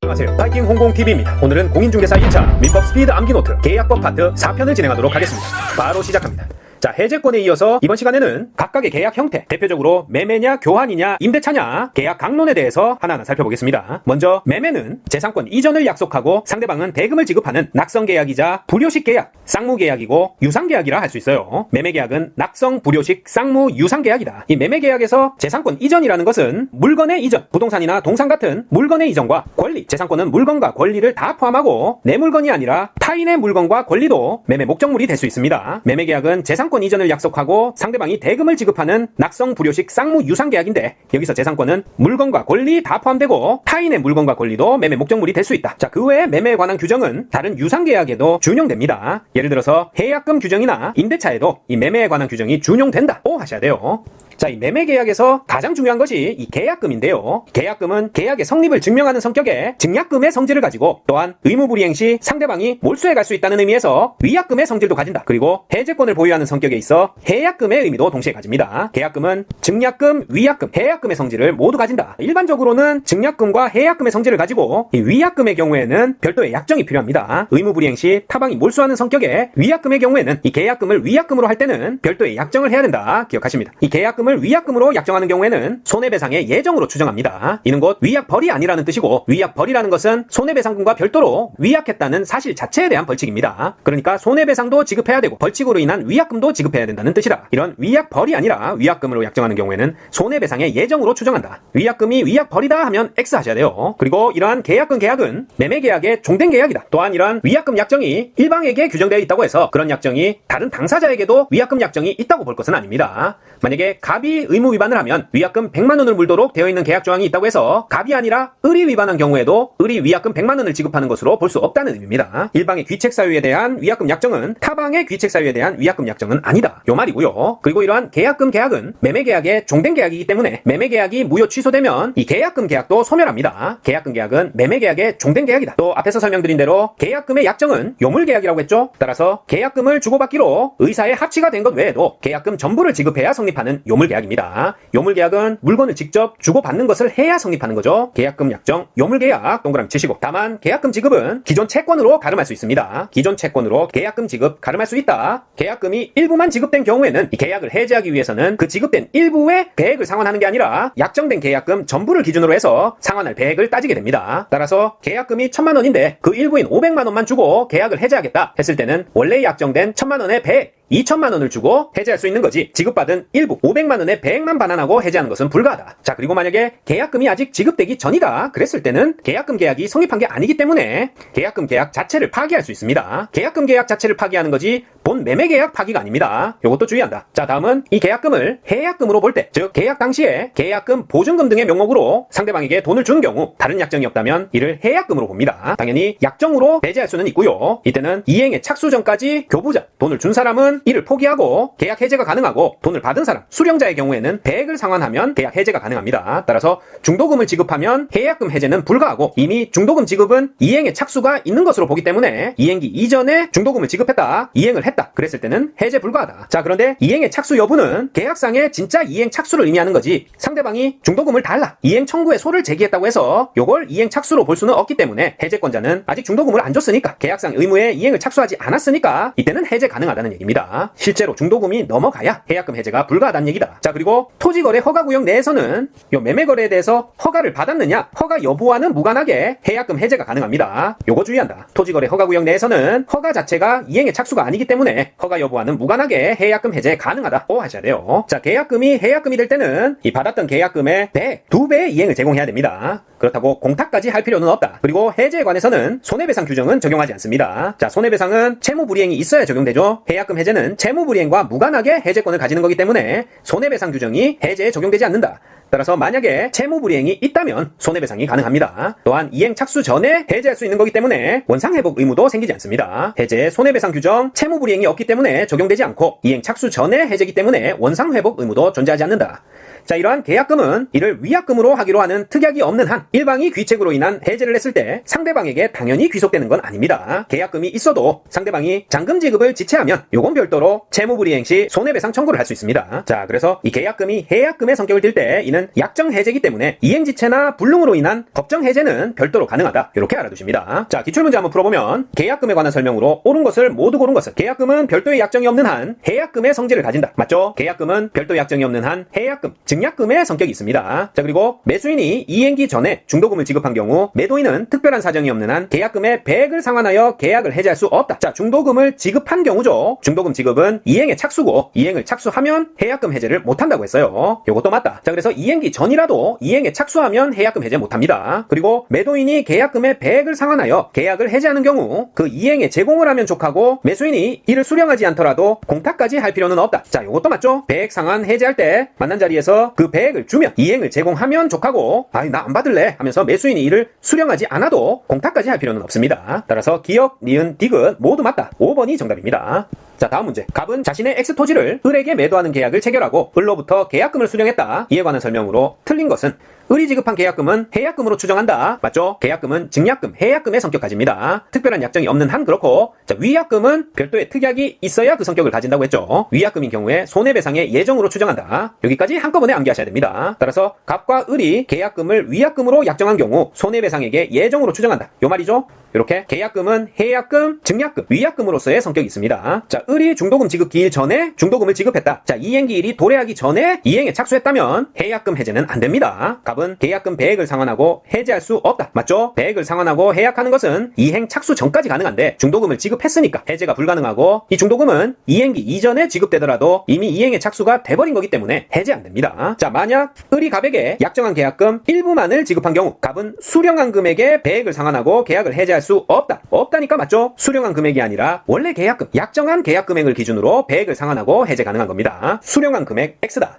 안녕하세요. 바이킹 홍콩TV입니다. 오늘은 공인중개사 2차 민법 스피드 암기노트 계약법 파트 4편을 진행하도록 하겠습니다. 바로 시작합니다. 자, 해제권에 이어서 이번 시간에는 각각의 계약 형태, 대표적으로 매매냐, 교환이냐, 임대차냐, 계약 강론에 대해서 하나하나 살펴보겠습니다. 먼저 매매는 재산권 이전을 약속하고 상대방은 대금을 지급하는 낙성계약이자 불효식 계약, 쌍무계약이고 유상계약이라 할 수 있어요. 매매계약은 낙성, 불효식, 쌍무, 유상계약이다. 이 매매계약에서 재산권 이전이라는 것은 물건의 이전, 부동산이나 동산 같은 물건의 이전과 권리, 재산권은 물건과 권리를 다 포함하고 내 물건이 아니라 타인의 물건과 권리도 매매 목적물이 될 수 있습니다. 매매계약은 재산권 이전을 약속하고 상대방이 대금을 지급하는 낙성, 불효식, 쌍무, 유상계약인데 여기서 재산권은 물건과 권리 다 포함되고 타인의 물건과 권리도 매매 목적물이 될 수 있다. 자, 그 외에 매매에 관한 규정은 다른 유상계약에도 준용됩니다. 예를 들어서 해약금 규정이나 임대차에도 이 매매에 관한 규정이 준용된다고 하셔야 돼요. 자, 이 매매계약에서 가장 중요한 것이 이 계약금인데요. 계약금은 계약의 성립을 증명하는 성격의 증약금의 성질을 가지고 또한 의무불이행 시 상대방이 몰수해 갈 수 있다는 의미에서 위약금의 성질도 가진다. 그리고 해제권을 보유하는 성격에 있어 해약금의 의미도 동시에 가집니다. 계약금은 증약금, 위약금, 해약금의 성질을 모두 가진다. 일반적으로는 증약금과 해약금의 성질을 가지고 이 위약금의 경우에는 별도의 약정이 필요합니다. 의무불이행 시 타방이 몰수하는 성격의 위약금의 경우에는 이 계약금을 위약금으로 할 때는 별도의 약정을 해야 된다. 기억하십니다. 이 계약금 을 위약금으로 약정하는 경우에는 손해배상의 예정으로 추정합니다. 이는 곧 위약벌이 아니라는 뜻이고 위약벌이라는 것은 손해배상금과 별도로 위약했다는 사실 자체에 대한 벌칙입니다. 그러니까 손해배상도 지급해야 되고 벌칙으로 인한 위약금도 지급해야 된다는 뜻이라 이런 위약벌이 아니라 위약금으로 약정하는 경우에는 손해배상의 예정으로 추정한다. 위약금이 위약벌이다 하면 X 하셔야 돼요. 그리고 이러한 계약은 매매계약의 종된 계약이다. 또한 이러한 위약금 약정이 일방에게 규정되어 있다고 해서 그런 약정이 다른 당사자에게도 위약금 약정이 있다고 볼 것은 아닙니다. 만약에 갑이 의무 위반을 하면 위약금 100만 원을 물도록 되어 있는 계약 조항이 있다고 해서 갑이 아니라 을이 위반한 경우에도 을이 위약금 100만 원을 지급하는 것으로 볼 수 없다는 의미입니다. 일방의 귀책 사유에 대한 위약금 약정은 타방의 귀책 사유에 대한 위약금 약정은 아니다. 요 말이고요. 그리고 이러한 계약은 매매계약의 종된 계약이기 때문에 매매계약이 무효 취소되면 이 계약도 소멸합니다. 계약은 매매계약의 종된 계약이다. 또 앞에서 설명드린 대로 계약금의 약정은 요물계약이라고 했죠. 따라서 계약금을 주고받기로 의사의 합치가 된 것 외에도 계약금 전부를 지급해야 성립하는 요물계약입니다. 요물계약은 물건을 직접 주고받는 것을 해야 성립하는 거죠. 계약금 약정, 요물계약 동그라미 치시고 다만 계약금 지급은 기존 채권으로 가름할 수 있습니다. 기존 채권으로 계약금 지급 가름할 수 있다. 계약금이 일부만 지급된 경우에는 이 계약을 해지하기 위해서는 그 지급된 일부의 배액을 상환하는 게 아니라 약정된 계약금 전부를 기준으로 해서 상환할 배액을 따지게 됩니다. 따라서 계약금이 1000만 원인데 그 일부인 500만 원만 주고 계약을 해지하겠다 했을 때는 원래 약정된 1000만 원의 배액 2천만 원을 주고 해제할 수 있는 거지 계약받은 일부 500만 원의 배액만 반환하고 해제하는 것은 불가하다. 자, 그리고 만약에 계약금이 아직 지급되기 전이다 그랬을 때는 계약이 성립한 게 아니기 때문에 계약금 계약 자체를 파기할 수 있습니다. 계약금 계약 자체를 파기하는 거지 본 매매계약 파기가 아닙니다. 요것도 주의한다. 자, 다음은 이 계약금을 해약금으로 볼 때, 즉 계약 당시에 계약금, 보증금 등의 명목으로 상대방에게 돈을 준 경우 다른 약정이 없다면 이를 해약금으로 봅니다. 당연히 약정으로 배제할 수는 있고요. 이때는 이행의 착수 전까지 교부자, 돈을 준 사람은 이를 포기하고 계약 해제가 가능하고 돈을 받은 사람, 수령자의 경우에는 배액을 상환하면 계약 해제가 가능합니다. 따라서 중도금을 지급하면 해약금 해제는 불가하고 이미 중도금 지급은 이행의 착수가 있는 것으로 보기 때문에 이행기 이전에 중도금을 지급했다, 이행을 했다 그랬을 때는 해제 불가하다. 자, 그런데 이행의 착수 여부는 계약상의 진짜 이행 착수를 의미하는 거지 상대방이 중도금을 달라 이행 청구의 소를 제기했다고 해서 요걸 이행 착수로 볼 수는 없기 때문에 해제권자는 아직 중도금을 안 줬으니까 계약상 의무에 이행을 착수하지 않았으니까 이때는 해제 가능하다는 얘기입니다. 실제로 중도금이 넘어가야 해약금 해제가 불가하다는 얘기다. 자, 그리고 토지거래 허가구역 내에서는 요 매매거래에 대해서 허가를 받았느냐 허가 여부와는 무관하게 해약금 해제가 가능합니다. 요거 주의한다. 토지거래 허가구역 내에서는 허가 자체가 이행의 착수가 아니기 때문에 허가 여부와는 무관하게 해약금 해제 가능하다고 하셔야 돼요. 자, 계약금이 해약금이 될 때는 이 받았던 계약금의 2배의 이행을 제공해야 됩니다. 그렇다고 공탁까지 할 필요는 없다. 그리고 해제에 관해서는 손해배상 규정은 적용하지 않습니다. 자, 손해배상은 채무불이행이 있어야 적용되죠. 해약금 해제는 채무불이행과 무관하게 해제권을 가지는 거기 때문에 손해배상 규정이 해제에 적용되지 않는다. 따라서 만약에 채무불이행이 있다면 손해배상이 가능합니다. 또한 이행 착수 전에 해제할 수 있는 거기 때문에 원상회복 의무도 생기지 않습니다. 해제 손해배상 규정 채무불이행이 없기 때문에 적용되지 않고 이행 착수 전에 해제기 때문에 원상회복 의무도 존재하지 않는다. 자, 이러한 계약금은 이를 위약금으로 하기로 하는 특약이 없는 한 일방이 귀책으로 인한 해제를 했을 때 상대방에게 당연히 귀속되는 건 아닙니다. 계약금이 있어도 상대방이 잔금 지급을 지체하면 요건 별도로 채무불이행 시 손해배상 청구를 할 수 있습니다. 자, 그래서 이 계약금이 해약금의 성격을 띨 때 이는 약정 해제이기 때문에 이행지체나 불능으로 인한 법정 해제는 별도로 가능하다. 이렇게 알아두십니다. 자, 기출문제 한번 풀어보면 계약금에 관한 설명으로 옳은 것을 모두 고른 것은 계약금은 별도의 약정이 없는 한 해약금의 성질을 가진다. 맞죠? 계약금은 별도의 약정이 없는 한 해약금, 증약금의 성격이 있습니다. 자, 그리고 매수인이 이행기 전에 중도금을 지급한 경우 매도인은 특별한 사정이 없는 한 계약금의 배액을 상환하여 계약을 해제할 수 없다. 자, 중도금을 지급한 경우죠. 중도금 지급은 이행의 착수고 이행을 착수하면 해약금 해제를 못한다고 했어요. 요것도 맞다. 자, 그래서 이행기 전이라도 이행에 착수하면 해약금 해제 못합니다. 그리고 매도인이 계약금의 배액을 상환하여 계약을 해제하는 경우 그 이행에 제공을 하면 족하고 매수인이 이를 수령하지 않더라도 공탁까지 할 필요는 없다. 자, 요것도 맞죠? 배액 상환 해제할 때 만난 자리에서 그 배액을 주면 이행을 제공하면 족하고 아이 나 안 받을래 하면서 매수인이 이를 수령하지 않아도 공탁까지 할 필요는 없습니다. 따라서 기역, 니은, 디귿 모두 맞다. 5번이 정답입니다. 자, 다음 문제. 갑은 자신의 X토지를 을에게 매도하는 계약을 체결하고 을로부터 계약금을 수령했다. 이에 관한 설명으로 틀린 것은 을이 지급한 계약금은 해약금으로 추정한다. 맞죠? 계약금은 증약금, 해약금의 성격 가집니다. 특별한 약정이 없는 한 그렇고, 자, 위약금은 별도의 특약이 있어야 그 성격을 가진다고 했죠. 위약금인 경우에 손해배상의 예정으로 추정한다. 여기까지 한꺼번에 암기하셔야 됩니다. 따라서 갑과 을이 계약금을 위약금으로 약정한 경우 손해배상에게 예정으로 추정한다. 요 말이죠? 이렇게 계약금은 해약금, 증약금, 위약금으로서의 성격이 있습니다. 자, 을이 중도금 지급 기일 전에 중도금을 지급했다. 자, 이행기일이 도래하기 전에 이행에 착수했다면 해약금 해제는 안 됩니다. 갑은 계약금 배액을 상환하고 해제할 수 없다. 맞죠? 배액을 상환하고 해약하는 것은 이행 착수 전까지 가능한데 중도금을 지급했으니까 해제가 불가능하고 이 중도금은 이행기 이전에 지급되더라도 이미 이행에 착수가 돼버린 거기 때문에 해제 안 됩니다. 자, 만약 을이 갑에게 약정한 계약금 일부만을 지급한 경우 갑은 수령한 금액에 배액을 상환하고 계약을 해제할 수 없다. 없다니까 맞죠? 수령한 금액이 아니라 원래 계약금, 약정한 계약 금액을 기준으로 배액을 상환하고 해제 가능한 겁니다. 수령한 금액 X다.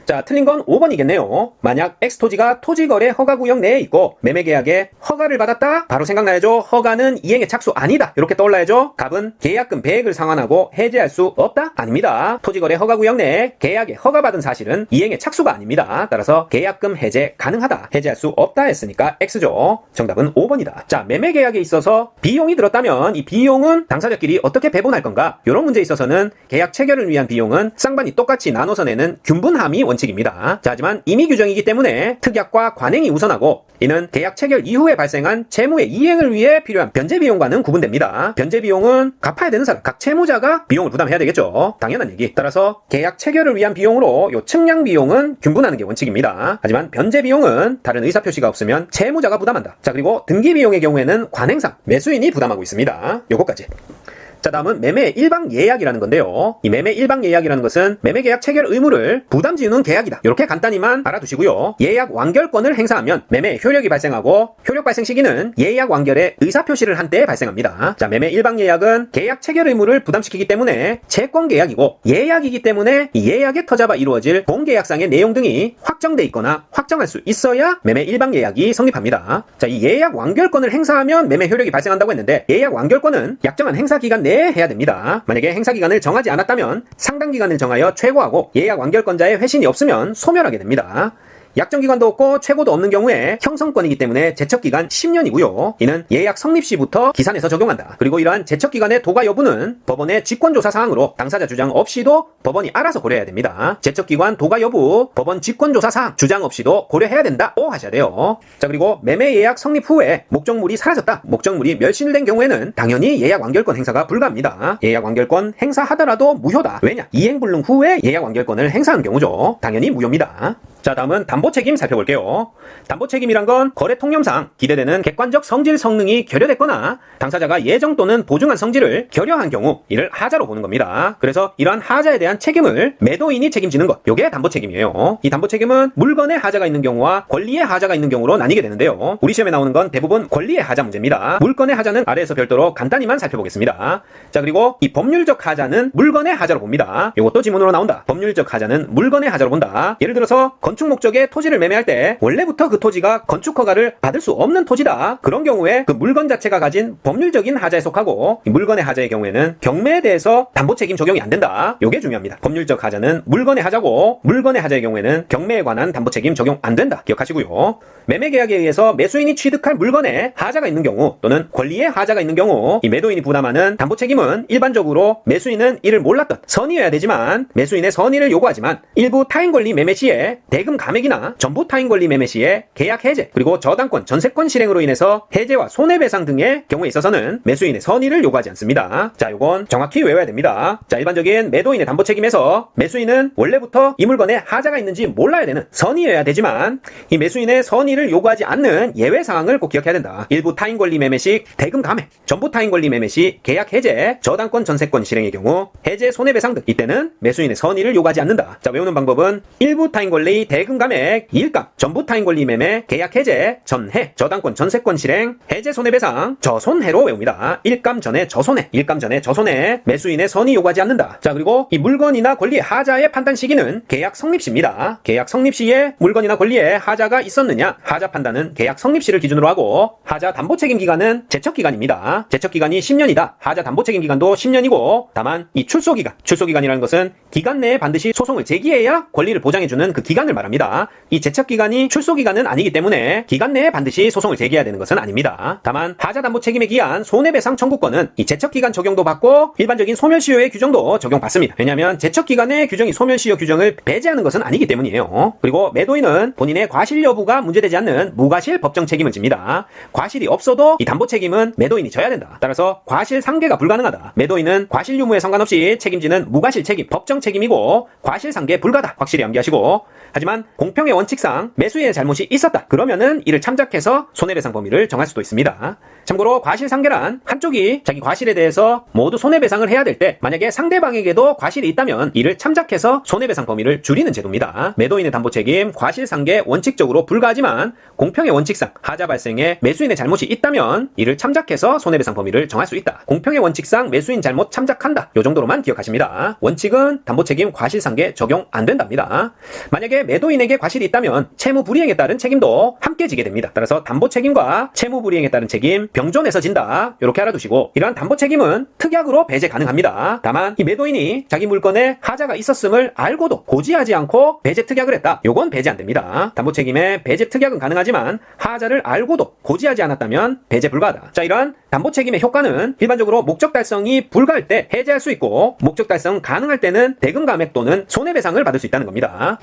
자, 틀린 건 5번이겠네요. 만약 X토지가 토지거래 허가구역 내에 있고 매매계약에 허가를 받았다? 바로 생각나야죠. 허가는 이행의 착수 아니다. 이렇게 떠올라야죠. 갑은 계약금 배액을 상환하고 해제할 수 없다? 아닙니다. 토지거래 허가구역 내에 계약에 허가받은 사실은 이행의 착수가 아닙니다. 따라서 계약금 해제 가능하다. 해제할 수 없다 했으니까 X죠. 정답은 5번이다. 자, 매매계약에 있어서 비용이 들었다면 이 비용은 당사자끼리 어떻게 배분할 건가? 이런 문제에 있어서는 계약 체결을 위한 비용은 쌍반이 똑같이 나눠서 내는 균분함이 원칙입니다. 자, 하지만 임의 규정이기 때문에 특약과 관행이 우선하고 이는 계약 체결 이후에 발생한 채무의 이행을 위해 필요한 변제 비용과는 구분됩니다. 변제 비용은 갚아야 되는 사람, 각 채무자가 비용을 부담해야 되겠죠. 당연한 얘기. 따라서 계약 체결을 위한 비용으로 요 측량 비용은 균분하는 게 원칙입니다. 하지만 변제 비용은 다른 의사표시가 없으면 채무자가 부담한다. 자, 그리고 등기 비용의 경우에는 관행상 매수인이 부담하고 있습니다. 요거까지. 자, 다음은 매매 일방 예약이라는 건데요. 이 매매 일방 예약이라는 것은 매매 계약 체결 의무를 부담 지우는 계약이다. 이렇게 간단히만 알아두시고요. 예약 완결권을 행사하면 매매 효력이 발생하고 효력 발생 시기는 예약 완결의 의사표시를 한 때에 발생합니다. 자, 매매 일방 예약은 계약 체결 의무를 부담시키기 때문에 채권 계약이고 예약이기 때문에 이 예약에 터잡아 이루어질 본계약상의 내용 등이 확정돼 있거나 확정할 수 있어야 매매 일방 예약이 성립합니다. 자, 이 예약 완결권을 행사하면 매매 효력이 발생한다고 했는데 예약 완결권은 약정한 행사 기간 내에 해야 됩니다. 만약에 행사 기간을 정하지 않았다면 상당 기간을 정하여 최고하고 예약 완결권자의 회신이 없으면 소멸하게 됩니다. 약정기간도 없고 최고도 없는 경우에 형성권이기 때문에 제척기간 10년이고요. 이는 예약 성립 시부터 기산해서 적용한다. 그리고 이러한 제척기간의 도가 여부는 법원의 직권조사 사항으로 당사자 주장 없이도 법원이 알아서 고려해야 됩니다. 제척기간 도가 여부, 법원 직권조사 사항, 주장 없이도 고려해야 된다고 하셔야 돼요. 자, 그리고 매매 예약 성립 후에 목적물이 사라졌다, 목적물이 멸실된 경우에는 당연히 예약 완결권 행사가 불가합니다. 예약 완결권 행사하더라도 무효다. 왜냐? 이행불능 후에 예약 완결권을 행사한 경우죠. 당연히 무효입니다. 자, 다음은 담보책임 살펴볼게요. 담보책임이란 건 거래 통념상 기대되는 객관적 성질 성능이 결여됐거나 당사자가 예정 또는 보증한 성질을 결여한 경우 이를 하자로 보는 겁니다. 그래서 이러한 하자에 대한 책임을 매도인이 책임지는 것, 요게 담보책임이에요. 이 담보책임은 물건에 하자가 있는 경우와 권리에 하자가 있는 경우로 나뉘게 되는데요. 우리 시험에 나오는 건 대부분 권리의 하자 문제입니다. 물건의 하자는 아래에서 별도로 간단히만 살펴보겠습니다. 자, 그리고 이 법률적 하자는 물건의 하자로 봅니다. 요것도 지문으로 나온다. 법률적 하자는 물건의 하자로 본다. 예를 들어서 건축 목적의 토지를 매매할 때 원래부터 그 토지가 건축 허가를 받을 수 없는 토지다. 그런 경우에 그 물건 자체가 가진 법률적인 하자에 속하고 이 물건의 하자의 경우에는 경매에 대해서 담보 책임 적용이 안 된다. 요게 중요합니다. 법률적 하자는 물건의 하자고 물건의 하자의 경우에는 경매에 관한 담보 책임 적용 안 된다. 기억하시고요. 매매 계약에 의해서 매수인이 취득할 물건에 하자가 있는 경우 또는 권리에 하자가 있는 경우 이 매도인이 부담하는 담보 책임은 일반적으로 매수인은 이를 몰랐던 선의여야 되지만 매수인의 선의를 요구하지만 일부 타인 권리 매매 시에 대금 감액이나 전부 타인 권리 매매 시에 계약 해제 그리고 저당권 전세권 실행으로 인해서 해제와 손해배상 등의 경우에 있어서는 매수인의 선의를 요구하지 않습니다. 자, 요건 정확히 외워야 됩니다. 자, 일반적인 매도인의 담보 책임에서 매수인은 원래부터 이 물건에 하자가 있는지 몰라야 되는 선의여야 되지만 이 매수인의 선의를 요구하지 않는 예외 사항을 꼭 기억해야 된다. 일부 타인 권리 매매 시 대금 감액, 전부 타인 권리 매매 시 계약 해제, 저당권 전세권 실행의 경우 해제 손해배상 등 이때는 매수인의 선의를 요구하지 않는다. 자, 외우는 방법은 일부 타인 권리 대금 감액, 일감, 전부 타인 권리 매매, 계약 해제, 전해, 저당권 전세권 실행, 해제 손해배상, 저손해로 외웁니다. 일감 전에 저손해, 일감 전에 저손해, 매수인의 선의 요구하지 않는다. 자, 그리고 이 물건이나 권리의 하자의 판단 시기는 계약 성립 시입니다. 계약 성립 시에 물건이나 권리에 하자가 있었느냐, 하자 판단은 계약 성립 시를 기준으로 하고 하자 담보 책임 기간은 제척 기간입니다. 제척 기간이 10년이다. 하자 담보 책임 기간도 10년이고 다만 이 출소 기간이라는 것은 기간 내에 반드시 소송을 제기해야 권리를 보장해주는 그 기간을 말합니다. 이 제척 기간이 출소 기간은 아니기 때문에 기간 내에 반드시 소송을 제기해야 되는 것은 아닙니다. 다만 하자 담보 책임에 기한 손해배상 청구권은 이 제척 기간 적용도 받고 일반적인 소멸시효의 규정도 적용받습니다. 왜냐하면 제척 기간의 규정이 소멸시효 규정을 배제하는 것은 아니기 때문이에요. 그리고 매도인은 본인의 과실 여부가 문제되지 않는 무과실 법정 책임을 집니다. 과실이 없어도 이 담보 책임은 매도인이 져야 된다. 따라서 과실 상계가 불가능하다. 매도인은 과실 유무에 상관없이 책임지는 무과실 책임, 법정 책임이고 과실 상계 불가다. 확실히 암기하시고 하지만 공평의 원칙상 매수인의 잘못이 있었다. 그러면은 이를 참작해서 손해배상 범위를 정할 수도 있습니다. 참고로 과실상계란 한쪽이 자기 과실에 대해서 모두 손해배상을 해야 될 때 만약에 상대방에게도 과실이 있다면 이를 참작해서 손해배상 범위를 줄이는 제도입니다. 매도인의 담보책임, 과실상계 원칙적으로 불가하지만 공평의 원칙상 하자 발생에 매수인의 잘못이 있다면 이를 참작해서 손해배상 범위를 정할 수 있다. 공평의 원칙상 매수인 잘못 참작한다. 이 정도로만 기억하십니다. 원칙은 담보책임, 과실상계 적용 안 된답니다. 만약에 매도인에게 과실이 있다면 채무불이행에 따른 책임도 함께 지게 됩니다. 따라서 담보책임과 채무불이행에 따른 책임 병존해서 진다. 이렇게 알아두시고 이러한 담보책임은 특약으로 배제 가능합니다. 다만 이 매도인이 자기 물건에 하자가 있었음을 알고도 고지하지 않고 배제 특약을 했다. 요건 배제 안 됩니다. 담보책임에 배제 특약은 가능하지만 하자를 알고도 고지하지 않았다면 배제 불가하다. 자, 이러한 담보책임의 효과는 일반적으로 목적 달성이 불가할 때 해제할 수 있고 목적 달성 가능할 때는 대금 감액 또는 손해배상을 받을 수 있다는 겁니다.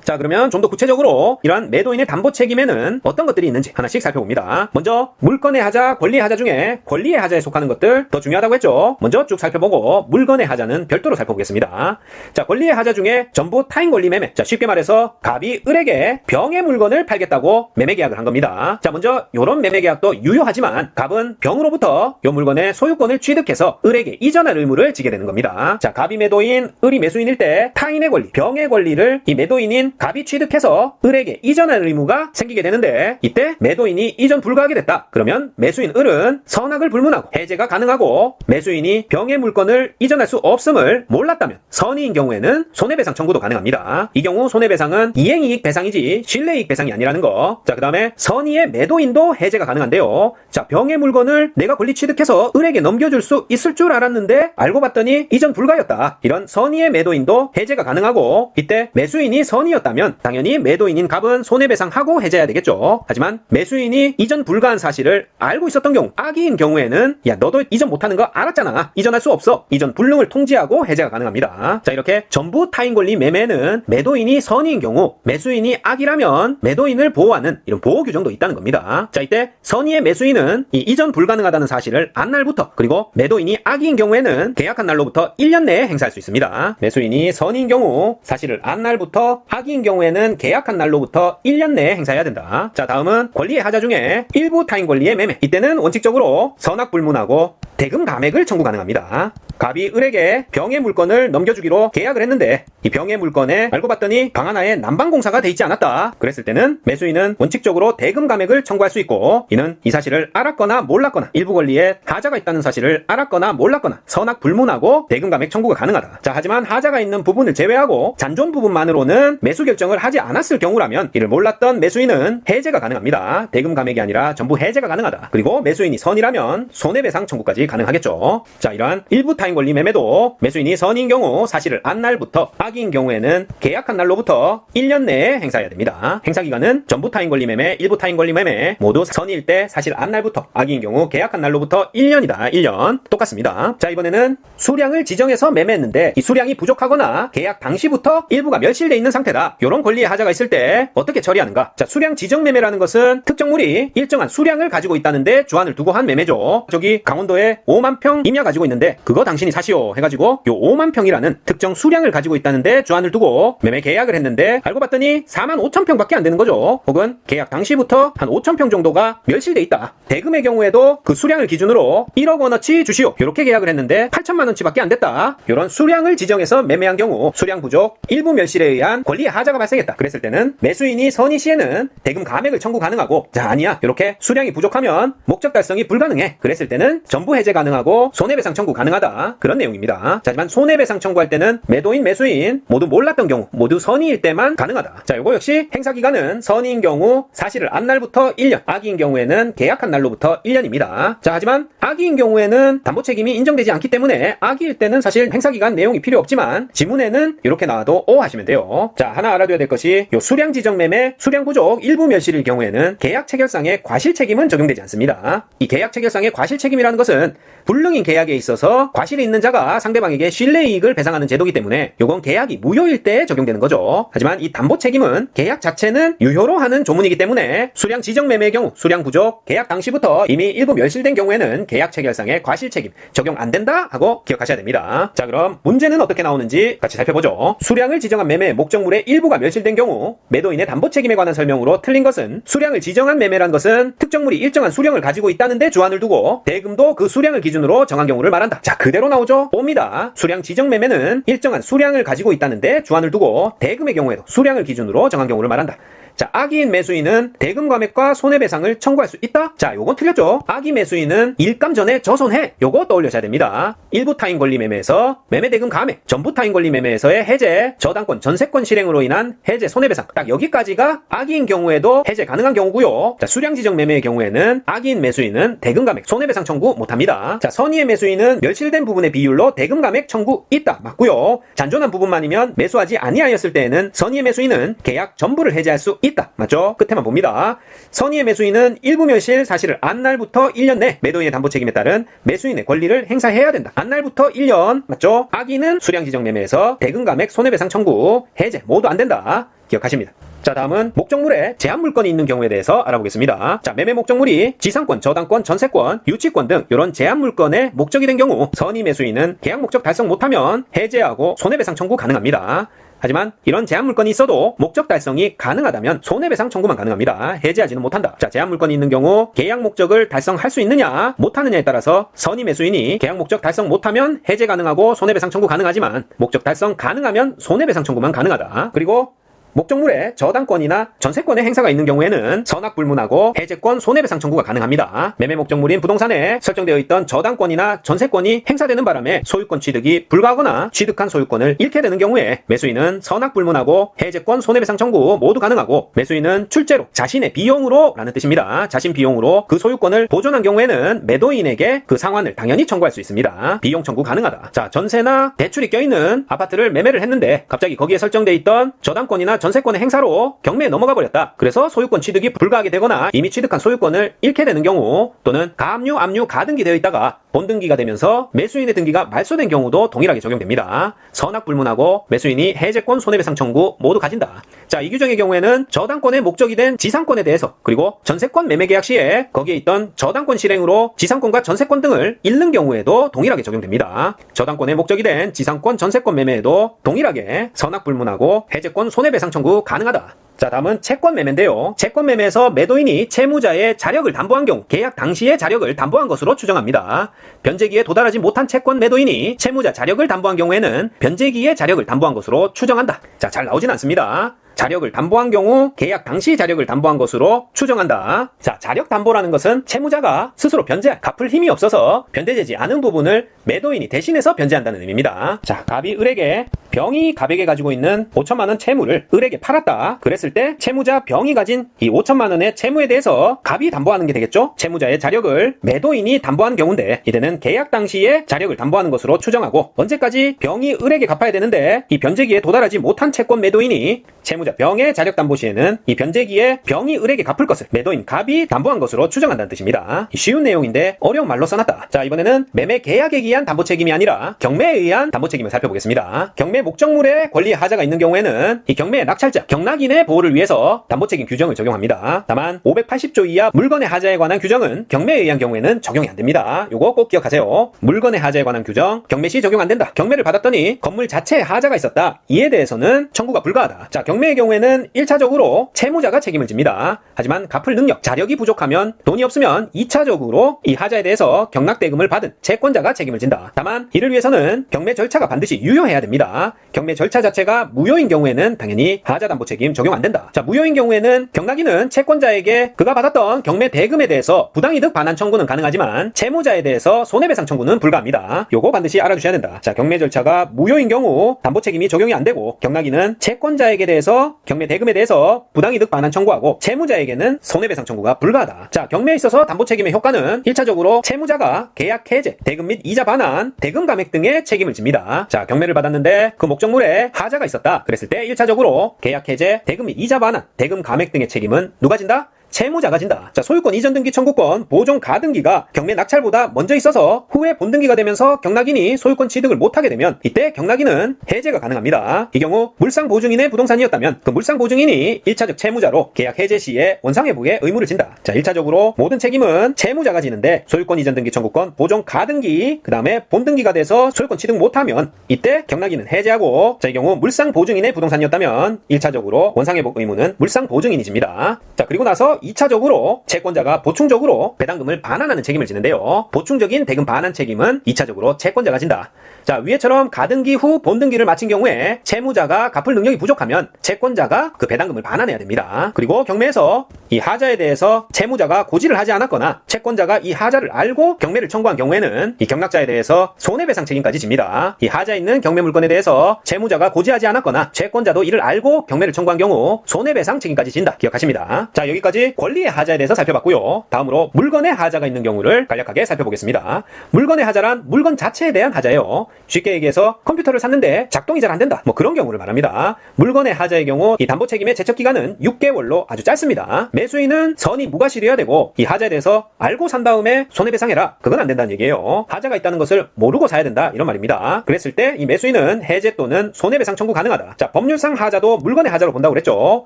자, 그러면 좀 더 구체적으로 이러한 매도인의 담보 책임에는 어떤 것들이 있는지 하나씩 살펴봅니다. 먼저 물건의 하자, 권리의 하자 중에 권리의 하자에 속하는 것들 더 중요하다고 했죠. 먼저 쭉 살펴보고 물건의 하자는 별도로 살펴보겠습니다. 자, 권리의 하자 중에 전부 타인 권리 매매. 자, 쉽게 말해서 갑이 을에게 병의 물건을 팔겠다고 매매 계약을 한 겁니다. 자, 먼저 이런 매매 계약도 유효하지만 갑은 병으로부터 이 물건의 소유권을 취득해서 을에게 이전할 의무를 지게 되는 겁니다. 자, 갑이 매도인, 을이 매수인일 때 타인의 권리, 병의 권리를 이 매도인인 갑이 취득해서 을에게 이전할 의무가 생기게 되는데 이때 매도인이 이전 불가하게 됐다. 그러면 매수인 을은 선악을 불문하고 해제가 가능하고 매수인이 병의 물건을 이전할 수 없음을 몰랐다면 선의인 경우에는 손해배상 청구도 가능합니다. 이 경우 손해배상은 이행이익 배상이지 실내이익 배상이 아니라는 거. 자, 그 다음에 선의의 매도인도 해제가 가능한데요. 자, 병의 물건을 내가 권리 취득해서 을에게 넘겨줄 수 있을 줄 알았는데 알고 봤더니 이전 불가였다. 이런 선의의 매도인도 해제가 가능하고 이때 매수인이 선의였다 면 당연히 매도인인 갑은 손해배상하고 해제해야 되겠죠. 하지만 매수인이 이전 불가한 사실을 알고 있었던 경우, 악의인 경우에는 야, 너도 이전 못하는 거 알았잖아. 이전할 수 없어. 이전 불능을 통지하고 해제가 가능합니다. 자, 이렇게 전부 타인 권리 매매는 매도인이 선의인 경우, 매수인이 악이라면 매도인을 보호하는 이런 보호 규정도 있다는 겁니다. 자, 이때 선의의 매수인은 이 이전 불가능하다는 사실을 안 날부터 그리고 매도인이 악의인 경우에는 계약한 날로부터 1년 내에 행사할 수 있습니다. 매수인이 선의인 경우 사실을 안 날부터 악의인 경우에는 계약한 날로부터 1년 내에 행사해야 된다. 자, 다음은 권리의 하자 중에 일부 타인 권리의 매매. 이때는 원칙적으로 선악 불문하고 대금 감액을 청구 가능합니다. 갑이 을에게 병의 물건을 넘겨주기로 계약을 했는데 이 병의 물건에 알고 봤더니 방 하나에 난방공사가 돼 있지 않았다. 그랬을 때는 매수인은 원칙적으로 대금 감액을 청구할 수 있고, 이는 이 사실을 알았거나 몰랐거나 일부 권리에 하자가 있다는 사실을 알았거나 몰랐거나 선악 불문하고 대금 감액 청구가 가능하다. 자, 하지만 하자가 있는 부분을 제외하고 잔존 부분만으로는 매수 결정을 하지 않았을 경우라면 이를 몰랐던 매수인은 해제가 가능합니다. 대금 감액이 아니라 전부 해제가 가능하다. 그리고 매수인이 선이라면 손해배상 청구까지 가능하겠죠. 자, 이러한 일부 타인 권리 매매도 매수인이 선인 경우 사실을 안 날부터, 악인 경우에는 계약한 날로부터 1년 내에 행사해야 됩니다. 행사 기간은 전부 타인 권리 매매, 일부 타인 권리 매매 모두 선일 때 사실 안 날부터, 악인 경우 계약한 날로부터 1년이다. 1년 똑같습니다. 자, 이번에는 수량을 지정해서 매매했는데 이 수량이 부족하거나 계약 당시부터 일부가 멸실돼 있는 상태다. 이런 권리의 하자가 있을 때 어떻게 처리하는가? 자, 수량 지정 매매라는 것은 특정물이 일정한 수량을 가지고 있다는데 주안을 두고 한 매매죠. 저기 강원도에 5만 평 임야 가지고 있는데 그거 당신이 사시오 해가지고 요 5만 평이라는 특정 수량을 가지고 있다는데 주안을 두고 매매 계약을 했는데 알고 봤더니 4만 5천 평밖에 안 되는 거죠. 혹은 계약 당시부터 한 5천 평 정도가 멸실돼 있다. 대금의 경우에도 그 수량을 기준으로 1억 원어치 주시오. 이렇게 계약을 했는데 8천만 원치밖에 안 됐다. 이런 수량을 지정해서 매매한 경우 수량 부족, 일부 멸실에 의한 권리의 하자가 발생했다. 그랬을 때는 매수인이 선의 시에는 대금 감액을 청구 가능하고, 자, 아니야, 이렇게 수량이 부족하면 목적 달성이 불가능해. 그랬을 때는 전부 해제 가능하고 손해배상 청구 가능하다. 그런 내용입니다. 자, 하지만 손해배상 청구할 때는 매도인, 매수인 모두 몰랐던 경우, 모두 선의일 때만 가능하다. 자, 요거 역시 행사기간은 선의인 경우 사실을 안 날부터 1년, 악의인 경우에는 계약한 날로부터 1년입니다. 자, 하지만 악의인 경우에는 담보 책임이 인정되지 않기 때문에 악의일 때는 사실 행사기간 내용이 필요 없지만 지문에는 이렇게 나와도 O 하시면 돼요. 자, 하나 알아둬야 될 것이 요 수량 지정 매매, 수량 부족, 일부 멸실일 경우에는 계약 체결상의 과실 책임은 적용되지 않습니다. 이 계약 체결상의 과실 책임이라는 것은 불능인 계약에 있어서 과실이 있는 자가 상대방에게 신뢰 이익을 배상하는 제도이기 때문에 요건 계약이 무효일 때 적용되는 거죠. 하지만 이 담보 책임은 계약 자체는 유효로 하는 조문이기 때문에 수량 지정 매매의 경우 수량 부족, 계약 당시부터 이미 일부 멸실된 경우에는 계약 체결상의 과실 책임 적용 안 된다 하고 기억하셔야 됩니다. 자, 그럼 문제는 어떻게 나오는지 같이 살펴보죠. 수량을 지정한 매매 목적물의 일부가 멸실된 경우 매도인의 담보 책임에 관한 설명으로 틀린 것은, 수량을 지정한 매매란 것은 특정물이 일정한 수량을 가지고 있다는데 주안을 두고 대금도 그 수량을 기준으로 정한 경우를 말한다. 자, 그대로 나오죠. 옵니다. 수량 지정 매매는 일정한 수량을 가지고 있다는데 주안을 두고 대금의 경우에도 수량을 기준으로 정한 경우를 말한다. 자, 악의인 매수인은 대금 감액과 손해배상을 청구할 수 있다? 자, 요건 틀렸죠. 악의 매수인은 일감 전에 저손해. 요거 떠올려셔야 됩니다. 일부 타인 권리 매매에서 매매 대금 감액, 전부 타인 권리 매매에서의 해제, 저당권, 전세권 실행으로 인한 해제, 손해배상. 딱 여기까지가 악의인 경우에도 해제 가능한 경우고요. 자, 수량 지정 매매의 경우에는 악의인 매수인은 대금 감액, 손해배상 청구 못합니다. 자, 선의의 매수인은 멸실된 부분의 비율로 대금 감액 청구 있다. 맞고요. 잔존한 부분만이면 매수하지 아니하였을 때에는 선의의 매수인은 계약 전부를 해제할 수 있다. 맞죠? 끝에만 봅니다. 선의의 매수인은 일부 멸실 사실을 안날부터 1년 내 매도인의 담보 책임에 따른 매수인의 권리를 행사해야 된다. 안날부터 1년. 맞죠? 악의는 수량 지정 매매에서 대금 감액, 손해배상 청구, 해제 모두 안 된다. 기억하십니다. 자, 다음은 목적물에 제한 물건이 있는 경우에 대해서 알아보겠습니다. 자, 매매 목적물이 지상권, 저당권, 전세권, 유치권 등 이런 제한 물건의 목적이 된 경우 선의 매수인은 계약 목적 달성 못하면 해제하고 손해배상 청구 가능합니다. 하지만 이런 제한 물건이 있어도 목적 달성이 가능하다면 손해배상 청구만 가능합니다. 해제하지는 못한다. 자, 제한 물건이 있는 경우 계약 목적을 달성할 수 있느냐 못하느냐에 따라서 선의 매수인이 계약 목적 달성 못하면 해제 가능하고 손해배상 청구 가능하지만 목적 달성 가능하면 손해배상 청구만 가능하다. 그리고 목적물에 저당권이나 전세권의 행사가 있는 경우에는 선악 불문하고 해제권, 손해배상 청구가 가능합니다. 매매 목적물인 부동산에 설정되어 있던 저당권이나 전세권이 행사되는 바람에 소유권 취득이 불가하거나 취득한 소유권을 잃게 되는 경우에 매수인은 선악 불문하고 해제권, 손해배상 청구 모두 가능하고, 매수인은 출제로 자신의 비용으로 라는 뜻입니다. 자신 비용으로 그 소유권을 보존한 경우에는 매도인에게 그 상환을 당연히 청구할 수 있습니다. 비용 청구 가능하다. 자, 전세나 대출이 껴있는 아파트를 매매를 했는데 갑자기 거기에 설정되어 있던 저당권이나 전세권의 행사로 경매에 넘어가 버렸다. 그래서 소유권 취득이 불가하게 되거나 이미 취득한 소유권을 잃게 되는 경우, 또는 가압류, 압류, 가등기 되어 있다가 본등기가 되면서 매수인의 등기가 말소된 경우도 동일하게 적용됩니다. 선악 불문하고 매수인이 해제권, 손해배상 청구 모두 가진다. 자, 이 규정의 경우에는 저당권의 목적이 된 지상권에 대해서, 그리고 전세권 매매 계약 시에 거기에 있던 저당권 실행으로 지상권과 전세권 등을 잃는 경우에도 동일하게 적용됩니다. 저당권의 목적이 된 지상권, 전세권 매매에도 동일하게 선악 불문하고 해제권, 손해배상 손해배상 청구 가능하다. 자, 다음은 채권 매매인데요. 채권 매매에서 매도인이 채무자의 자력을 담보한 경우 계약 당시의 자력을 담보한 것으로 추정합니다. 변제기에 도달하지 못한 채권 매도인이 채무자 자력을 담보한 경우에는 변제기의 자력을 담보한 것으로 추정한다. 자, 잘 나오진 않습니다. 자력을 담보한 경우 계약 당시 자력을 담보한 것으로 추정한다. 자, 자력 담보라는 것은 채무자가 스스로 갚을 힘이 없어서 변제되지 않은 부분을 매도인이 대신해서 변제한다는 의미입니다. 자, 갑이 을에게, 병이 갑에게 가지고 있는 5천만 원 채무를 을에게 팔았다. 그랬을 때 채무자 병이 가진 이 5천만 원의 채무에 대해서 갑이 담보하는 게 되겠죠? 채무자의 자력을 매도인이 담보한 경우인데 이때는 계약 당시에 자력을 담보하는 것으로 추정하고, 언제까지 병이 을에게 갚아야 되는데 이 변제기에 도달하지 못한 채권 매도인이 채무자 병의 자력 담보 시에는 이 변제기에 병이 을에게 갚을 것을 매도인 갑이 담보한 것으로 추정한다는 뜻입니다. 쉬운 내용인데 어려운 말로 써놨다. 자, 이번에는 매매 계약에 의한 담보 책임이 아니라 경매에 의한 담보 책임을 살펴보겠습니다. 경매 목적물에 권리의 하자가 있는 경우에는 이 경매의 낙찰자, 경락인의 보호를 위해서 담보 책임 규정을 적용합니다. 다만 580조 이하 물건의 하자에 관한 규정은 경매에 의한 경우에는 적용이 안 됩니다. 요거 꼭 기억하세요. 물건의 하자에 관한 규정 경매 시 적용 안 된다. 경매를 받았더니 건물 자체에 하자가 있었다. 이에 대해서는 청구가 불가하다. 자, 경매의 경우에는 1차적으로 채무자가 책임을 집니다. 하지만 갚을 능력, 자력이 부족하면, 돈이 없으면 2차적으로 이 하자에 대해서 경락대금을 받은 채권자가 책임을 진다. 다만 이를 위해서는 경매 절차가 반드시 유효해야 됩니다. 경매 절차 자체가 무효인 경우에는 당연히 하자담보 책임 적용 안 된다. 자, 무효인 경우에는 경락인은 채권자에게 그가 받았던 경매 대금에 대해서 부당이득 반환 청구는 가능하지만 채무자에 대해서 손해배상 청구는 불가합니다. 요거 반드시 알아주셔야 된다. 자, 경매 절차가 무효인 경우 담보 책임이 적용이 안 되고, 경락인은 채권자에게 대해서 경매 대금에 대해서 부당이득 반환 청구하고 채무자에게는 손해배상 청구가 불가하다. 자, 경매에 있어서 담보 책임의 효과는 1차적으로 채무자가 계약 해제, 대금 및 이자 반환, 대금 감액 등의 책임을 집니다. 자, 경매를 받았는데 그 목적물에 하자가 있었다. 그랬을 때 1차적으로 계약 해제, 대금 및 이자 반환, 대금 감액 등의 책임은 누가 진다? 채무자가 진다. 자, 소유권 이전 등기 청구권, 보존 가등기가 경매 낙찰보다 먼저 있어서 후에 본등기가 되면서 경락인이 소유권 취득을 못하게 되면 이때 경락인은 해제가 가능합니다. 이 경우 물상보증인의 부동산이었다면 그 물상보증인이 1차적 채무자로 계약 해제 시에 원상회복의 의무를 진다. 자, 1차적으로 모든 책임은 채무자가 지는데 소유권 이전 등기 청구권, 보존 가등기, 그 다음에 본등기가 돼서 소유권 취득 못하면 이때 경락인은 해제하고, 자, 이 경우 물상보증인의 부동산이었다면 1차적으로 원상회복 의무는 물상보증인이 집니다. 자, 그리고 나서 2차적으로 채권자가 보충적으로 배당금을 반환하는 책임을 지는데요. 보충적인 대금 반환 책임은 2차적으로 채권자가 진다. 자, 위에처럼 가등기 후 본등기를 마친 경우에 채무자가 갚을 능력이 부족하면 채권자가 그 배당금을 반환해야 됩니다. 그리고 경매에서 이 하자에 대해서 채무자가 고지를 하지 않았거나 채권자가 이 하자를 알고 경매를 청구한 경우에는 이 경락자에 대해서 손해배상 책임까지 집니다. 이 하자에 있는 경매 물건에 대해서 채무자가 고지하지 않았거나 채권자도 이를 알고 경매를 청구한 경우 손해배상 책임까지 진다. 기억하십니다. 자, 여기까지 권리의 하자에 대해서 살펴봤고요. 다음으로 물건의 하자가 있는 경우를 간략하게 살펴보겠습니다. 물건의 하자란 물건 자체에 대한 하자예요. 쉽게 얘기해서 컴퓨터를 샀는데 작동이 잘 안 된다. 뭐 그런 경우를 말합니다. 물건의 하자의 경우 이 담보 책임의 제척 기간은 6개월로 아주 짧습니다. 매수인은 선이 무과실이어야 되고 이 하자에 대해서 알고 산 다음에 손해배상해라. 그건 안 된다는 얘기예요. 하자가 있다는 것을 모르고 사야 된다. 이런 말입니다. 그랬을 때 이 매수인은 해제 또는 손해배상 청구 가능하다. 자, 법률상 하자도 물건의 하자로 본다고 그랬죠.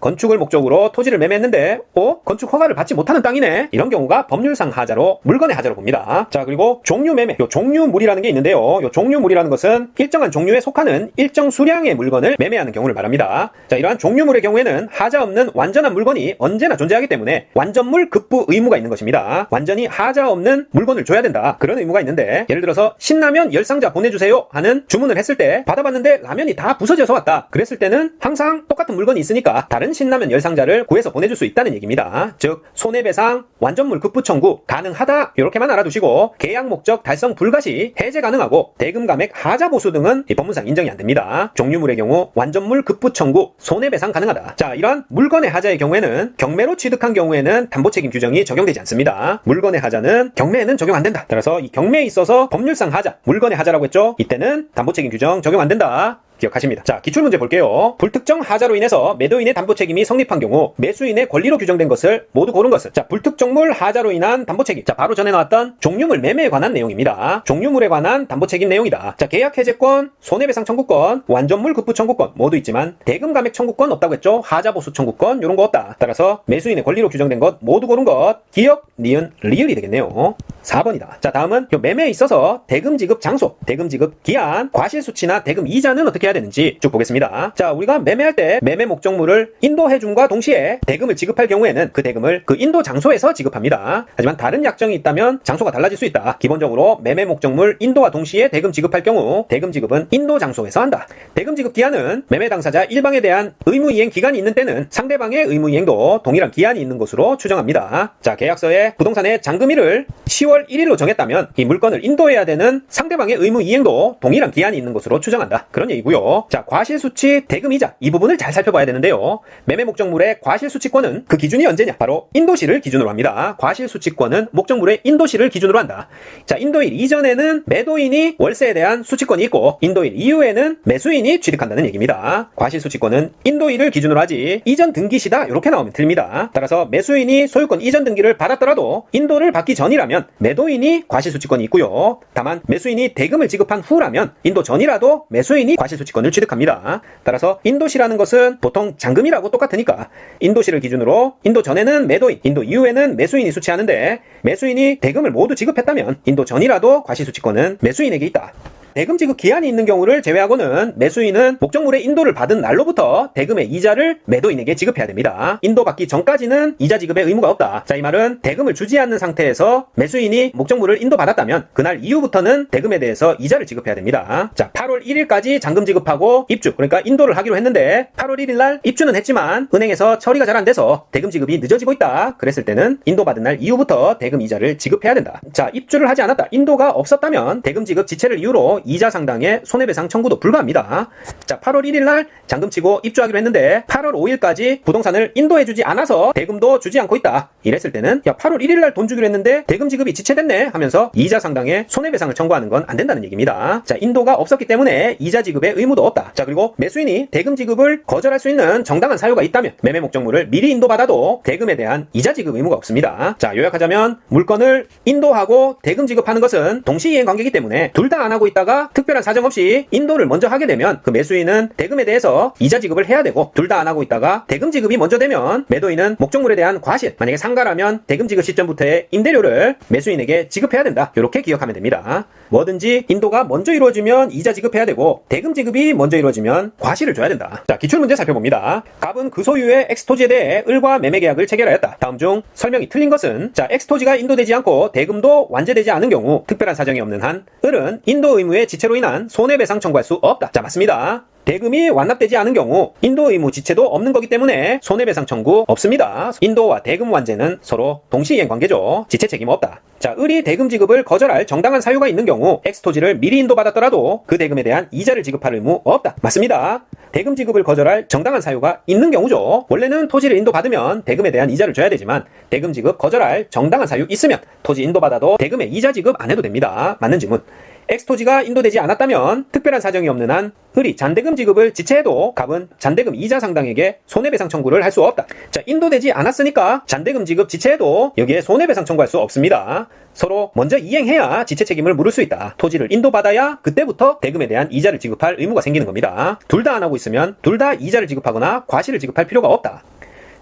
건축을 목적으로 토지를 매매했는데 건축 허가를 받지 못하는 땅이네. 이런 경우가 법률상 하자로 물건의 하자로 봅니다. 자, 그리고 종류 매매. 요 종류물이라는 게 있는데요. 요 종류물이라는 것은 일정한 종류에 속하는 일정 수량의 물건을 매매하는 경우를 말합니다. 자, 이러한 종류물의 경우에는 하자 없는 완전한 물건이 언제나 존재하기 때문에 완전물 급부 의무가 있는 것입니다. 완전히 하자 없는 물건을 줘야 된다. 그런 의무가 있는데, 예를 들어서 신라면 10상자 보내주세요 하는 주문을 했을 때 받아봤는데 라면이 다 부서져서 왔다. 그랬을 때는 항상 똑같은 물건이 있으니까 다른 신라면 10상자를 구해서 보내줄 수 있다는 얘기입니다. 즉 손해배상, 완전물 급부 청구 가능하다. 이렇게만 알아두시고, 계약 목적 달성 불가 시 해제 가능하고 대금 감액, 하자 보수 등은 이 법문상 인정이 안 됩니다. 종류물의 경우 완전물 급부 청구, 손해배상 가능하다. 자, 이러한 물건의 하자의 경우에는 경매로 취득한 경우에는 담보 책임 규정이 적용되지 않습니다. 물건의 하자는 경매에는 적용 안 된다. 따라서 이 경매에 있어서 법률상 하자, 물건의 하자라고 했죠. 이때는 담보 책임 규정 적용 안 된다. 기억하십니다. 자, 기출문제 볼게요. 불특정 하자로 인해서 매도인의 담보 책임이 성립한 경우 매수인의 권리로 규정된 것을 모두 고른 것은, 자, 불특정물 하자로 인한 담보 책임. 자, 바로 전에 나왔던 종류물 매매에 관한 내용입니다. 종류물에 관한 담보 책임 내용이다. 자, 계약 해제권, 손해배상 청구권, 완전물 급부 청구권 모두 있지만 대금 감액 청구권 없다고 했죠. 하자 보수 청구권 요런 거 없다. 따라서 매수인의 권리로 규정된 것 모두 고른 것, 기역, 니은, 리을이 되겠네요. 4번이다. 자, 다음은 매매에 있어서 대금 지급 장소, 대금 지급 기한, 과실수치나 대금 이자는 어떻게 해야 해야 되는지 쭉 보겠습니다. 자, 우리가 매매할 때 매매 목적물을 인도 해줌과 동시에 대금을 지급할 경우에는 그 대금을 그 인도 장소에서 지급합니다. 하지만 다른 약정이 있다면 장소가 달라질 수 있다. 기본적으로 매매 목적물 인도와 동시에 대금 지급할 경우 대금 지급은 인도 장소에서 한다. 대금 지급 기한은 매매 당사자 일방에 대한 의무 이행 기간이 있는 때는 상대방의 의무 이행도 동일한 기한이 있는 것으로 추정합니다. 자, 계약서에 부동산의 잔금일을 10월 1일로 정했다면 이 물건을 인도해야 되는 상대방의 의무 이행도 동일한 기한이 있는 것으로 추정한다. 그런 얘기고요. 자, 과실수취 대금이자 이 부분을 잘 살펴봐야 되는데요. 매매 목적물의 과실수취권은 그 기준이 언제냐? 바로 인도시를 기준으로 합니다. 과실수취권은 목적물의 인도시를 기준으로 한다. 자, 인도일 이전에는 매도인이 월세에 대한 수취권이 있고 인도일 이후에는 매수인이 취득한다는 얘기입니다. 과실수취권은 인도일을 기준으로 하지 이전 등기시다 이렇게 나오면 틀립니다. 따라서 매수인이 소유권 이전 등기를 받았더라도 인도를 받기 전이라면 매도인이 과실수취권이 있고요. 다만 매수인이 대금을 지급한 후라면 인도 전이라도 매수인이 과실수취권을 취득합니다. 따라서 인도시라는 것은 보통 잔금이라고 똑같으니까 인도시를 기준으로 인도 전에는 매도인, 인도 이후에는 매수인이 수취하는데 매수인이 대금을 모두 지급했다면 인도 전이라도 과실수취권은 매수인에게 있다. 대금 지급 기한이 있는 경우를 제외하고는 매수인은 목적물의 인도를 받은 날로부터 대금의 이자를 매도인에게 지급해야 됩니다. 인도 받기 전까지는 이자 지급의 의무가 없다. 자, 이 말은 대금을 주지 않는 상태에서 매수인이 목적물을 인도받았다면 그날 이후부터는 대금에 대해서 이자를 지급해야 됩니다. 자, 8월 1일까지 잔금 지급하고 입주, 그러니까 인도를 하기로 했는데 8월 1일 날 입주는 했지만 은행에서 처리가 잘 안 돼서 대금 지급이 늦어지고 있다. 그랬을 때는 인도받은 날 이후부터 대금 이자를 지급해야 된다. 자, 입주를 하지 않았다. 인도가 없었다면 대금 지급 지체를 이유로 이자 상당의 손해배상 청구도 불가합니다. 자, 8월 1일 날 잔금 치고 입주하기로 했는데 8월 5일까지 부동산을 인도해주지 않아서 대금도 주지 않고 있다. 이랬을 때는 야, 8월 1일 날 돈 주기로 했는데 대금 지급이 지체됐네 하면서 이자 상당의 손해배상을 청구하는 건 안 된다는 얘기입니다. 자, 인도가 없었기 때문에 이자 지급의 의무도 없다. 자, 그리고 매수인이 대금 지급을 거절할 수 있는 정당한 사유가 있다면 매매 목적물을 미리 인도받아도 대금에 대한 이자 지급 의무가 없습니다. 자, 요약하자면 물건을 인도하고 대금 지급하는 것은 동시이행 관계이기 때문에 둘 다 안 하고 있다가 특별한 사정 없이 인도를 먼저 하게 되면 그 매수인은 대금에 대해서 이자 지급을 해야 되고 둘 다 안 하고 있다가 대금 지급이 먼저 되면 매도인은 목적물에 대한 과실, 만약에 상가라면 대금 지급 시점부터의 임대료를 매수인에게 지급해야 된다. 이렇게 기억하면 됩니다. 뭐든지 인도가 먼저 이루어지면 이자 지급해야 되고 대금 지급이 먼저 이루어지면 과실을 줘야 된다. 자, 기출문제 살펴봅니다. 갑은 그 소유의 엑스토지에 대해 을과 매매계약을 체결하였다. 다음 중 설명이 틀린 것은 자, 엑스토지가 인도되지 않고 대금도 완제되지 않은 경우 특별한 사정이 없는 한 을은 인도 의무의 지체로 인한 손해배상 청구할 수 없다. 자, 맞습니다. 대금이 완납되지 않은 경우 인도 의무 지체도 없는 거기 때문에 손해배상 청구 없습니다. 인도와 대금 완제는 서로 동시이행 관계죠. 지체 책임 없다. 자, 을이 대금 지급을 거절할 정당한 사유가 있는 경우 엑스토지를 미리 인도받았더라도 그 대금에 대한 이자를 지급할 의무 없다. 맞습니다. 대금 지급을 거절할 정당한 사유가 있는 경우죠. 원래는 토지를 인도받으면 대금에 대한 이자를 줘야 되지만 대금 지급 거절할 정당한 사유 있으면 토지 인도받아도 대금의 이자 지급 안 해도 됩니다. 맞는 질문. 엑스토지가 인도되지 않았다면 특별한 사정이 없는 한 을이 잔대금 지급을 지체해도 갑은 잔대금 이자 상당에게 손해배상 청구를 할 수 없다. 자, 인도되지 않았으니까 잔대금 지급 지체해도 여기에 손해배상 청구할 수 없습니다. 서로 먼저 이행해야 지체 책임을 물을 수 있다. 토지를 인도받아야 그때부터 대금에 대한 이자를 지급할 의무가 생기는 겁니다. 둘 다 안 하고 있으면 둘 다 이자를 지급하거나 과실을 지급할 필요가 없다.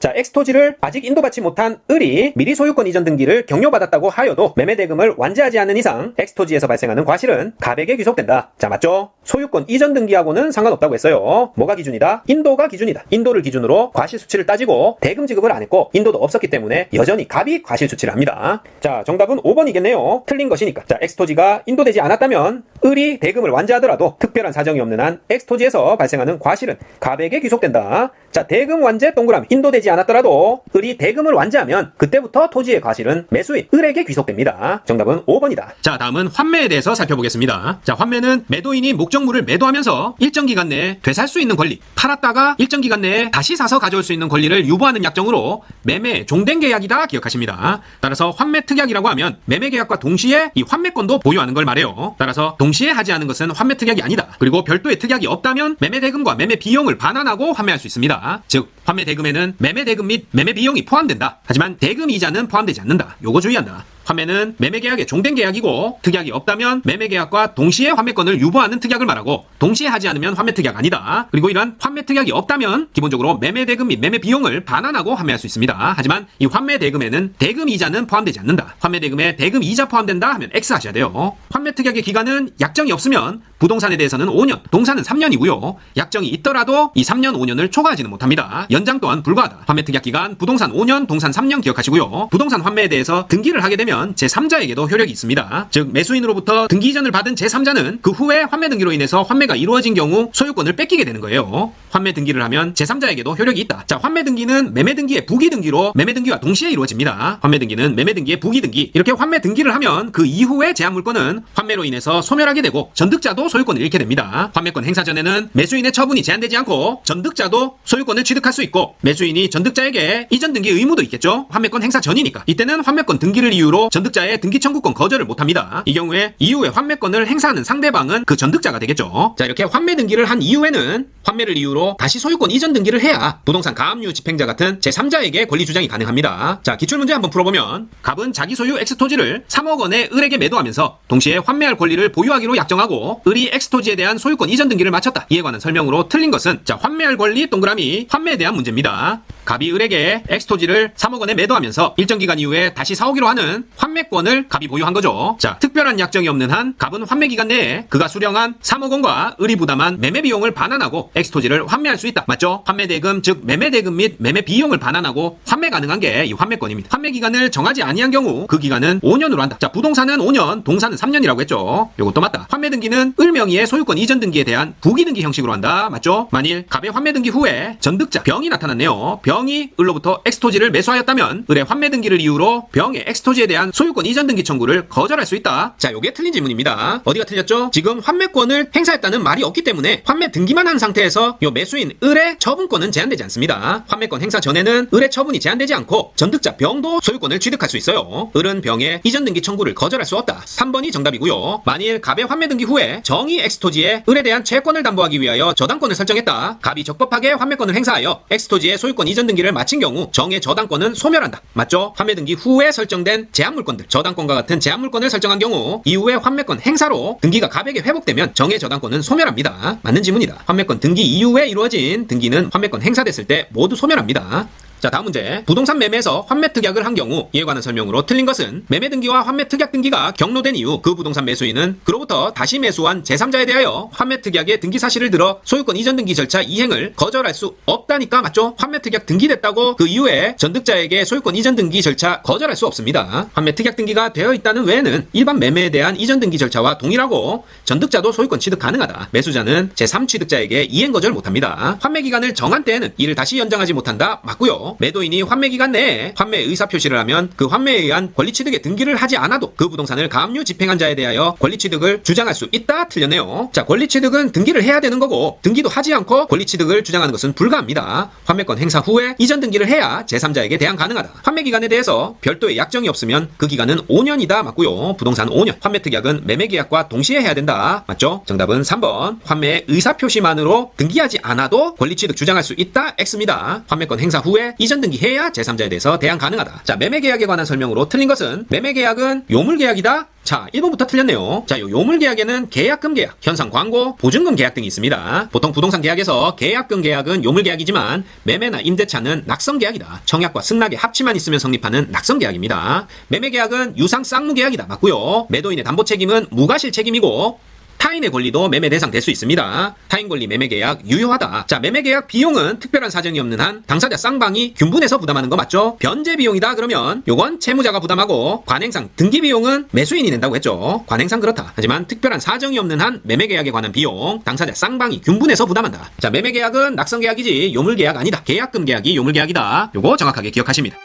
자, 엑스토지를 아직 인도받지 못한 을이 미리 소유권 이전 등기를 격려받았다고 하여도 매매 대금을 완제하지 않는 이상 엑스토지에서 발생하는 과실은 갑에게 귀속된다. 자, 맞죠? 소유권 이전 등기하고는 상관없다고 했어요. 뭐가 기준이다? 인도가 기준이다. 인도를 기준으로 과실 수치를 따지고 대금 지급을 안 했고 인도도 없었기 때문에 여전히 갑이 과실 수치를 합니다. 자, 정답은 5번이겠네요. 틀린 것이니까. 자, 엑스토지가 인도되지 않았다면 을이 대금을 완제하더라도 특별한 사정이 없는 한 엑스토지에서 발생하는 과실은 갑에게 귀속된다. 자, 대금 완제 동그라미. 인도되지 않았더라도 을이 대금을 완제하면 그때부터 토지의 과실은 매수인 을에게 귀속됩니다. 정답은 5번이다. 자, 다음은 환매에 대해서 살펴보겠습니다. 자, 환매는 매도인이 목적물을 매도하면서 일정 기간 내에 되살 수 있는 권리, 팔았다가 일정 기간 내에 다시 사서 가져올 수 있는 권리를 유보하는 약정으로 매매 종된 계약이다 기억하십니다. 따라서 환매 특약이라고 하면 매매 계약과 동시에 이 환매권도 보유하는 걸 말해요. 따라서 동시에 하지 않은 것은 환매 특약이 아니다. 그리고 별도의 특약이 없다면 매매 대금과 매매 비용을 반환하고 환매할 수 있습니다. 즉, 환매 대금에는 매매 대금 및 매매 비용이 포함된다. 하지만 대금 이자는 포함되지 않는다. 요거 주의한다. 환매는 매매계약의 종된 계약이고 특약이 없다면 매매계약과 동시에 환매권을 유보하는 특약을 말하고 동시에 하지 않으면 환매특약 아니다. 그리고 이러한 환매특약이 없다면 기본적으로 매매대금 및 매매비용을 반환하고 환매할 수 있습니다. 하지만 이 환매대금에는 대금이자는 포함되지 않는다. 환매대금에 대금이자 포함된다 하면 X 하셔야 돼요. 환매특약의 기간은 약정이 없으면 부동산에 대해서는 5년, 동산은 3년이고요. 약정이 있더라도 이 3년, 5년을 초과하지는 못합니다. 연장 또한 불가하다. 환매특약 기간 부동산 5년, 동산 3년 기억하시고요. 부동산 환매에 대해서 등기를 하게 되면 제3자에게도 효력이 있습니다. 즉 매수인으로부터 등기 이전을 받은 제3자는 그 후에 환매 등기로 인해서 환매가 이루어진 경우 소유권을 뺏기게 되는 거예요. 환매 등기를 하면 제3자에게도 효력이 있다. 자, 환매 등기는 매매 등기의 부기 등기로 매매 등기와 동시에 이루어집니다. 환매 등기는 매매 등기의 부기 등기. 이렇게 환매 등기를 하면 그 이후에 제한 물건은 환매로 인해서 소멸하게 되고 전득자도 소유권을 잃게 됩니다. 환매권 행사 전에는 매수인의 처분이 제한되지 않고 전득자도 소유권을 취득할 수 있고 매수인이 전득자에게 이전 등기 의무도 있겠죠. 환매권 행사 전이니까. 이때는 환매권 등기를 이유로 전득자의 등기 청구권 거절을 못합니다. 이 경우에 이후에 환매권을 행사하는 상대방은 그 전득자가 되겠죠. 자, 이렇게 환매 등기를 한 이후에는 환매를 이유로 다시 소유권 이전 등기를 해야 부동산 가압류 집행자 같은 제3자에게 권리 주장이 가능합니다. 자, 기출문제 한번 풀어보면 갑은 자기 소유 X토지를 3억 원에 을에게 매도하면서 동시에 환매할 권리를 보유하기로 약정하고 을이 X토지에 대한 소유권 이전 등기를 마쳤다. 이에 관한 설명으로 틀린 것은 자, 환매할 권리 동그라미 환매에 대한 문제입니다. 갑이 을에게 X토지를 3억 원에 매도하면서 일정 기간 이후에 다시 사오기로 하는 환매권을 갑이 보유한 거죠. 자, 특별한 약정이 없는 한 갑은 환매 기간 내에 그가 수령한 3억 원과 을이 부담한 매매 비용을 반환하고 X토지를 환매할 수 있다. 맞죠? 환매 대금, 즉 매매 대금 및 매매 비용을 반환하고 환매 가능한 게 이 환매권입니다. 환매 기간을 정하지 아니한 경우 그 기간은 5년으로 한다. 자, 부동산은 5년, 동산은 3년이라고 했죠. 요것도 맞다. 환매 등기는 을 명의의 소유권 이전 등기에 대한 부기 등기 형식으로 한다. 맞죠? 만일 갑의 환매 등기 후에 전득자 병이 나타났네요. 병이 을로부터 X토지를 매수하였다면 을의 환매 등기를 이유로 병의 X토지에 대한 소유권 이전 등기 청구를 거절할 수 있다. 자, 요게 틀린 질문입니다. 어디가 틀렸죠? 지금 환매권을 행사했다는 말이 없기 때문에 환매 등기만 한 상태에서 요 매수인 을의 처분권은 제한되지 않습니다. 환매권 행사 전에는 을의 처분이 제한되지 않고 전득자 병도 소유권을 취득할 수 있어요. 을은 병의 이전 등기 청구를 거절할 수 없다. 3번이 정답이고요. 만일 갑의 환매 등기 후에 정의 X토지에 을에 대한 채권을 담보하기 위하여 저당권을 설정했다. 갑이 적법하게 환매권을 행사하여 X토지의 소유권 이전 등기를 마친 경우 정의 저당권은 소멸한다. 맞죠? 환매 등기 후에 설정된 제한물권들, 저당권과 같은 제한물권을 설정한 경우 이후에 환매권 행사로 등기가 갑에게 회복되면 정의 저당권은 소멸합니다. 맞는 지문이다. 환매권 등기 이후에 이루어진 등기는 환매권 행사됐을 때 모두 소멸합니다. 자, 다음 문제. 부동산 매매에서 환매특약을 한 경우 이에 관한 설명으로 틀린 것은 매매등기와 환매특약 등기가 경로된 이후 그 부동산 매수인은 그로부터 다시 매수한 제3자에 대하여 환매특약의 등기 사실을 들어 소유권 이전 등기 절차 이행을 거절할 수 없다니까. 맞죠? 환매특약 등기됐다고 그 이후에 전득자에게 소유권 이전 등기 절차 거절할 수 없습니다. 환매특약 등기가 되어 있다는 외에는 일반 매매에 대한 이전 등기 절차와 동일하고 전득자도 소유권 취득 가능하다. 매수자는 제3취득자에게 이행 거절 못합니다. 환매 기간을 정한 때에는 이를 다시 연장하지 못한다. 맞고요. 매도인이 환매 기간 내에 환매 의사 표시를 하면 그 환매에 의한 권리 취득의 등기를 하지 않아도 그 부동산을 가압류 집행한 자에 대하여 권리 취득을 주장할 수 있다. 틀렸네요. 자, 권리 취득은 등기를 해야 되는 거고 등기도 하지 않고 권리 취득을 주장하는 것은 불가합니다. 환매권 행사 후에 이전 등기를 해야 제3자에게 대항 가능하다. 환매 기간에 대해서 별도의 약정이 없으면 그 기간은 5년이다. 맞고요. 부동산 5년. 환매 특약은 매매 계약과 동시에 해야 된다. 맞죠? 정답은 3번. 환매의 의사 표시만으로 등기하지 않아도 권리 취득 주장할 수 있다. X입니다. 환매권 행사 후에 이전 등기해야 제3자에 대해서 대항 가능하다. 자, 매매계약에 관한 설명으로 틀린 것은 매매계약은 요물계약이다. 자, 1번부터 틀렸네요. 자, 요물계약에는 계약금 계약, 현상 광고, 보증금 계약 등이 있습니다. 보통 부동산 계약에서 계약금 계약은 요물계약이지만 매매나 임대차는 낙성계약이다. 청약과 승낙의 합치만 있으면 성립하는 낙성계약입니다. 매매계약은 유상 쌍무계약이다. 맞고요. 매도인의 담보 책임은 무과실 책임이고 타인의 권리도 매매 대상 될 수 있습니다. 타인 권리 매매 계약 유효하다. 자, 매매 계약 비용은 특별한 사정이 없는 한 당사자 쌍방이 균분해서 부담하는 거 맞죠? 변제 비용이다 그러면 요건 채무자가 부담하고 관행상 등기 비용은 매수인이 낸다고 했죠. 관행상 그렇다. 하지만 특별한 사정이 없는 한 매매 계약에 관한 비용 당사자 쌍방이 균분해서 부담한다. 자, 매매 계약은 낙성 계약이지 요물 계약 아니다. 계약금 계약이 요물 계약이다. 요거 정확하게 기억하십니다.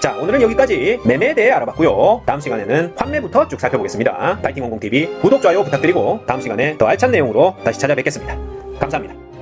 자, 오늘은 여기까지 매매에 대해 알아봤고요. 다음 시간에는 환매부터 쭉 살펴보겠습니다. 파이팅공공TV 구독, 좋아요 부탁드리고 다음 시간에 더 알찬 내용으로 다시 찾아뵙겠습니다. 감사합니다.